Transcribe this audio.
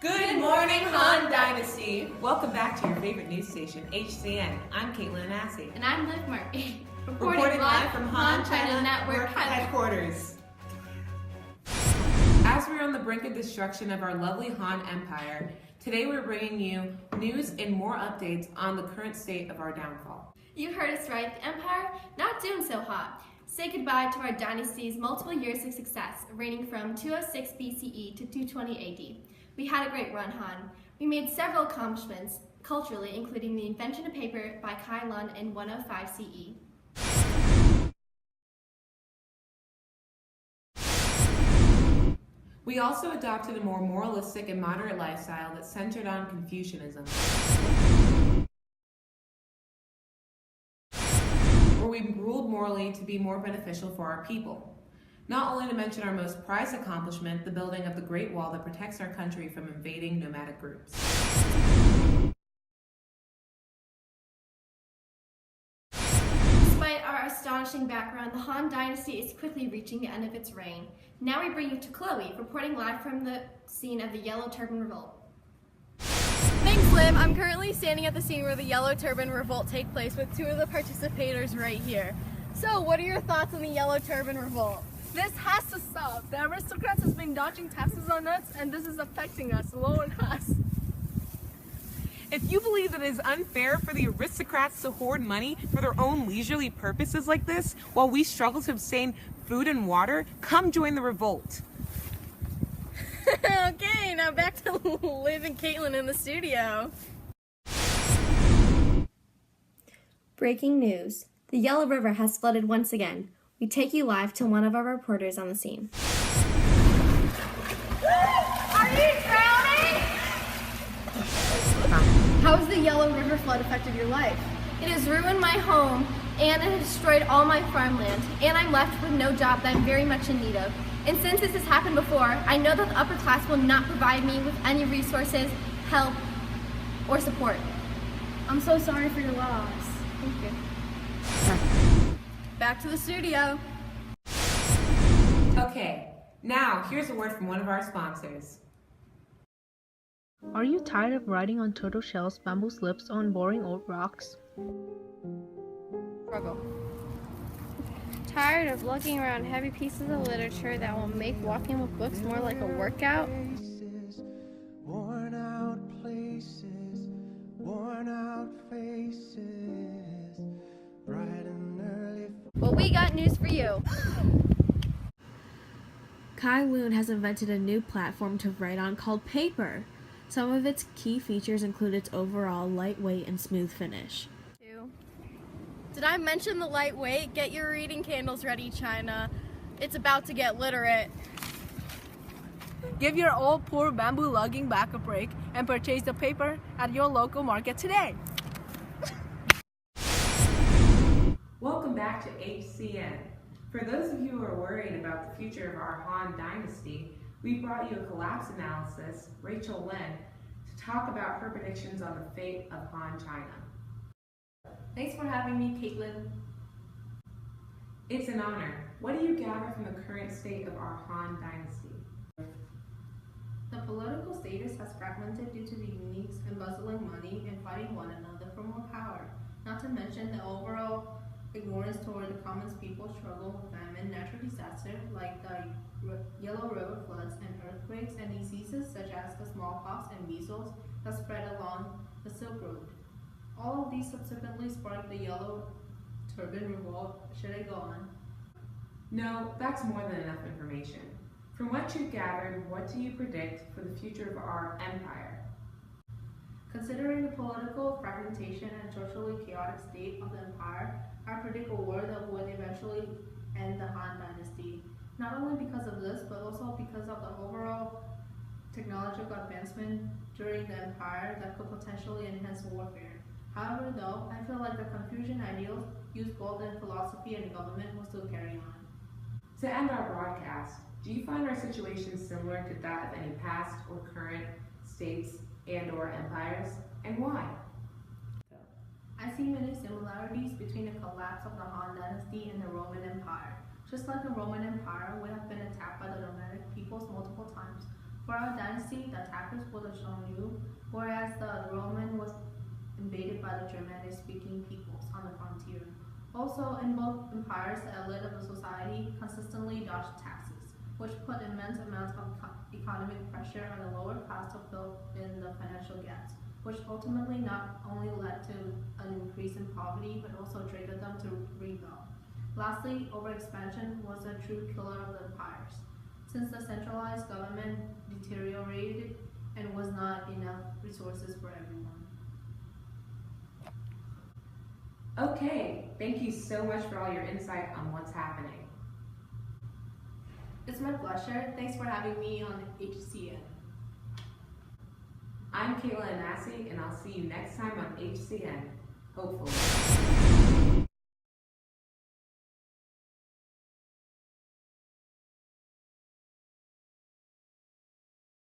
Good morning, Han Dynasty! Welcome back to your favorite news station, HCN. I'm Caitlin Anassi. And I'm Liv Murphy. Reporting live from Han China Network headquarters. As we're on the brink of destruction of our lovely Han Empire, today we're bringing you news and more updates on the current state of our downfall. You heard us right, the Empire not doing so hot. Say goodbye to our dynasty's multiple years of success, reigning from 206 BCE to 220 AD. We had a great run, Han. We made several accomplishments culturally, including the invention of paper by Kai Lun in 105 CE. We also adopted a more moralistic and moderate lifestyle that centered on Confucianism, where we ruled morally to be more beneficial for our people. Not only to mention our most prized accomplishment, the building of the Great Wall that protects our country from invading nomadic groups. Despite our astonishing background, the Han Dynasty is quickly reaching the end of its reign. Now we bring you to Chloe, reporting live from the scene of the Yellow Turban Revolt. Thanks, Liv. I'm currently standing at the scene where the Yellow Turban Revolt takes place with two of the participators right here. So, what are your thoughts on the Yellow Turban Revolt? This has to stop. The aristocrats has been dodging taxes on us, and this is affecting us, lowering us. If you believe that it is unfair for the aristocrats to hoard money for their own leisurely purposes like this, while we struggle to obtain food and water, come join the revolt. Okay, now back to Liv and Caitlin in the studio. Breaking news. The Yellow River has flooded once again. We take you live to one of our reporters on the scene. Are you drowning? How has the Yellow River flood affected your life? It has ruined my home, and it has destroyed all my farmland, and I'm left with no job that I'm very much in need of. And since this has happened before, I know that the upper class will not provide me with any resources, help, or support. I'm so sorry for your loss. Thank you. Back to the studio. Okay, now here's a word from one of our sponsors. Are you tired of riding on turtle shells, bamboo slips, or on boring old rocks? Struggle. Tired of looking around heavy pieces of literature that will make walking with books more like a workout? Worn out places, worn out faces, bright and early. Well, we got news for you. Kai Lun has invented a new platform to write on called Paper. Some of its key features include its overall lightweight and smooth finish. Did I mention the lightweight? Get your reading candles ready, China. It's about to get literate. Give your old poor bamboo logging back a break and purchase the paper at your local market today. Welcome back to HCN. For those of you who are worried about the future of our Han Dynasty, we brought you a collapse analysis, Rachel Lin, to talk about her predictions on the fate of Han China. Thanks for having me, Caitlin. It's an honor. What do you gather from the current state of our Han Dynasty? The political status has fragmented due to the uniques embezzling money and fighting one another for more power, not to mention the overall ignorance toward the common people's struggle with famine, natural disaster like the Yellow River floods and earthquakes, and diseases such as the smallpox and measles that spread along the Silk Road. All of these subsequently sparked the Yellow Turban Revolt. Should I go on? No, that's more than enough information. From what you've gathered, what do you predict for the future of our empire? Considering the political fragmentation and socially chaotic state of the empire, I predict a war that would eventually end the Han Dynasty. Not only because of this, but also because of the overall technological advancement during the empire that could potentially enhance warfare. However, though, I feel like the Confucian ideals used both in philosophy and government will still carry on. To end our broadcast, do you find our situation similar to that of any past or current states and/or empires, and why? I see many similarities between the collapse of the Han Dynasty and the Roman Empire. Just like the Roman Empire would have been attacked by the nomadic peoples multiple times. For our dynasty, the attackers were the Xiongnu, whereas the Roman was invaded by the Germanic-speaking peoples on the frontier. Also, in both empires, the elite of the society consistently dodged taxes, which put immense amounts of economic pressure on the lower class to fill in the financial gaps, which ultimately not only led to an increase in poverty, but also triggered them to rebel. Lastly, overexpansion was a true killer of the empires, since the centralized government deteriorated and was not enough resources for everyone. Okay, thank you so much for all your insight on what's happening. It's my pleasure. Thanks for having me on HCN. I'm Kayla Anasi, and I'll see you next time on HCN, hopefully.